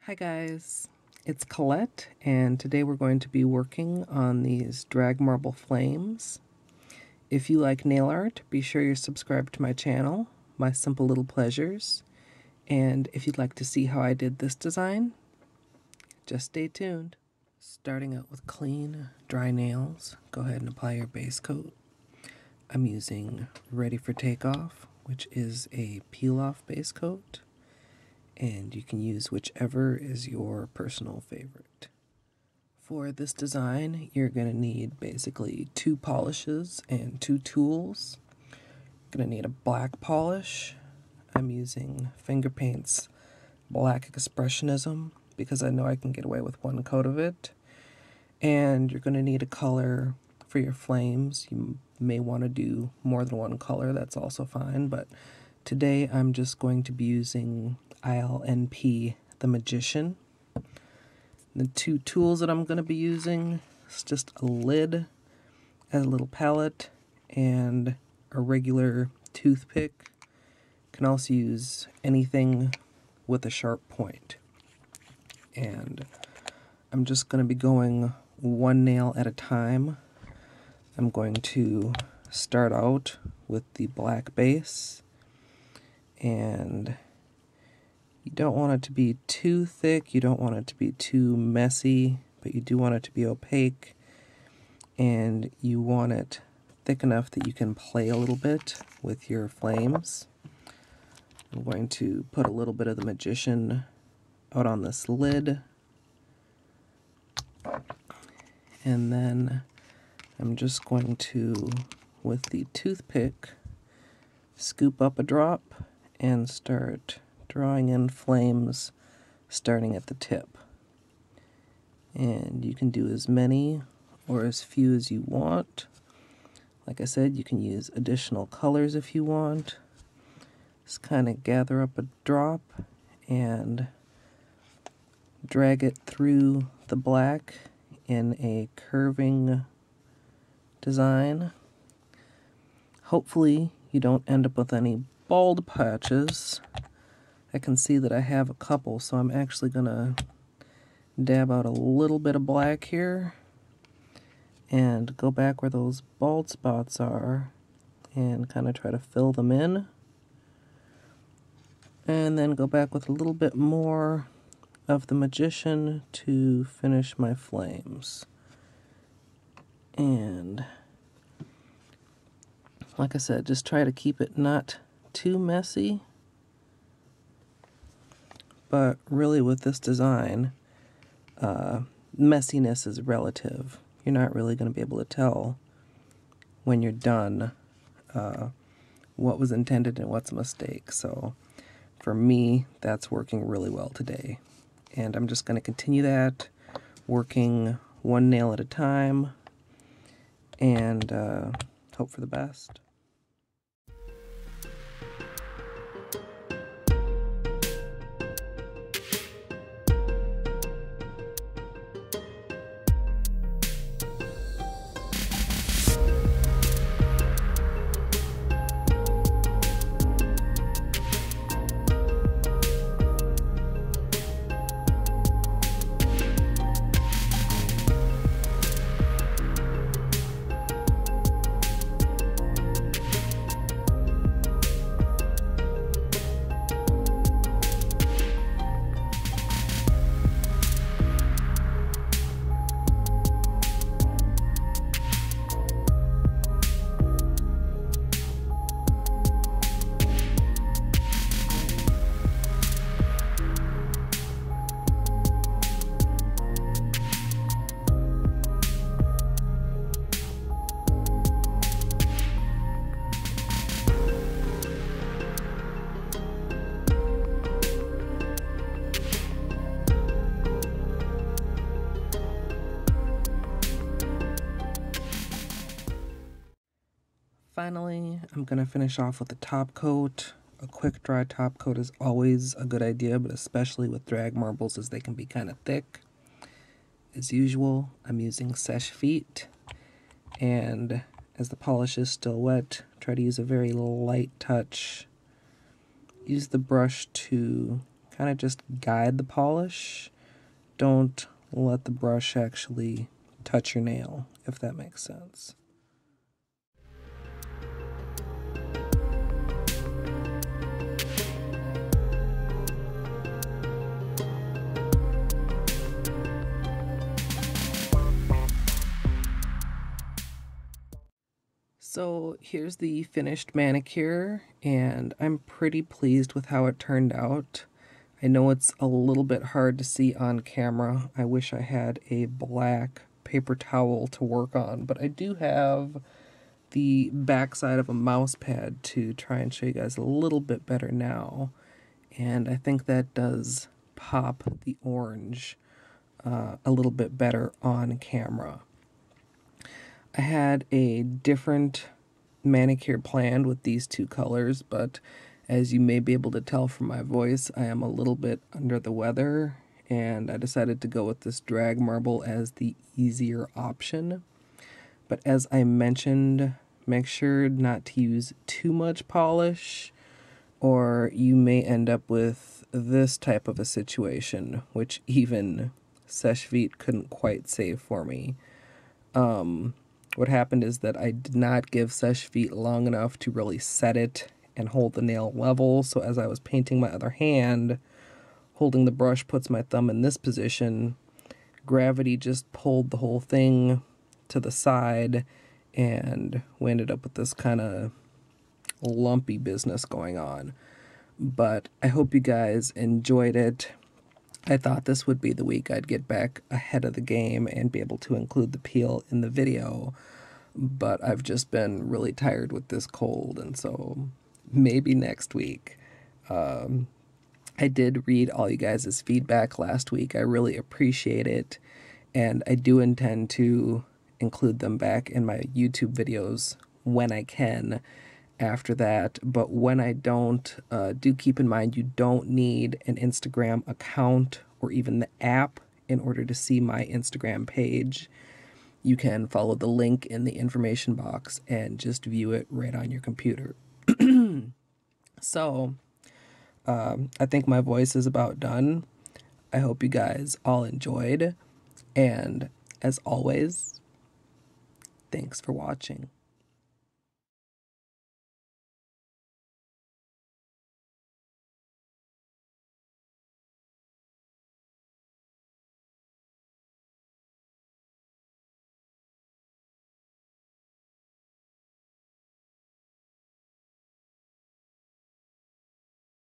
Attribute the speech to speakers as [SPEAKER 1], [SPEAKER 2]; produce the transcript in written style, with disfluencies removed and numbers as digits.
[SPEAKER 1] Hi guys, it's Colette, and today we're going to be working on these drag marble flames. If you like nail art, be sure you're subscribed to my channel, My Simple Little Pleasures, and if you'd like to see how I did this design, just stay tuned. Starting out with clean, dry nails, go ahead and apply your base coat. I'm using Ready for Takeoff, which is a peel-off base coat, and you can use whichever is your personal favorite. For this design, you're going to need basically 2 polishes and 2 tools. You're going to need a black polish. I'm using Finger Paint's Black Expressionism because I know I can get away with 1 coat of it. And you're going to need a color for your flames. You may want to do more than 1 color, that's also fine, but today I'm just going to be using ILNP, the Magician. The 2 tools that I'm going to be using is just a lid as a little palette and a regular toothpick. You can also use anything with a sharp point. And I'm just going to be going 1 nail at a time. I'm going to start out with the black base, and you don't want it to be too thick, you don't want it to be too messy, but you do want it to be opaque, and you want it thick enough that you can play a little bit with your flames. I'm going to put a little bit of the Magician out on this lid, and then I'm just going to, with the toothpick, scoop up a drop and start drawing in flames starting at the tip. And you can do as many or as few as you want. Like I said, you can use additional colors if you want. Just kind of gather up a drop and drag it through the black in a curving design. Hopefully you don't end up with any bald patches. I can see that I have a couple, so I'm actually gonna dab out a little bit of black here and go back where those bald spots are and kind of try to fill them in, and then go back with a little bit more of the Magician to finish my flames. And like I said, just try to keep it not too messy. But really with this design, messiness is relative. You're not really going to be able to tell when you're done what was intended and what's a mistake. So for me, that's working really well today. And I'm just going to continue that, working 1 nail at a time, and hope for the best. Finally, I'm going to finish off with a top coat. A quick dry top coat is always a good idea, but especially with drag marbles as they can be kind of thick. As usual, I'm using Seche Vite, and as the polish is still wet, try to use a very light touch. Use the brush to kind of just guide the polish. Don't let the brush actually touch your nail, if that makes sense. So here's the finished manicure, and I'm pretty pleased with how it turned out. I know it's a little bit hard to see on camera. I wish I had a black paper towel to work on, but I do have the backside of a mouse pad to try and show you guys a little bit better now. And I think that does pop the orange a little bit better on camera. I had a different manicure planned with these two colors, but as you may be able to tell from my voice, I am a little bit under the weather, and I decided to go with this drag marble as the easier option. But as I mentioned, make sure not to use too much polish, or you may end up with this type of a situation, which even Sèche-Vite couldn't quite save for me. What happened is that I did not give Sèche-Vite long enough to really set it and hold the nail level, so as I was painting my other hand, holding the brush puts my thumb in this position, gravity just pulled the whole thing to the side, and we ended up with this kind of lumpy business going on. But I hope you guys enjoyed it. I thought this would be the week I'd get back ahead of the game and be able to include the peel in the video, but I've just been really tired with this cold, and so maybe next week. I did read all you guys' feedback last week. I really appreciate it, and I do intend to include them back in my YouTube videos when I can after that. But when I don't, do keep in mind you don't need an Instagram account or even the app in order to see my Instagram page. You can follow the link in the information box and just view it right on your computer. So, I think my voice is about done. I hope you guys all enjoyed. And as always, thanks for watching.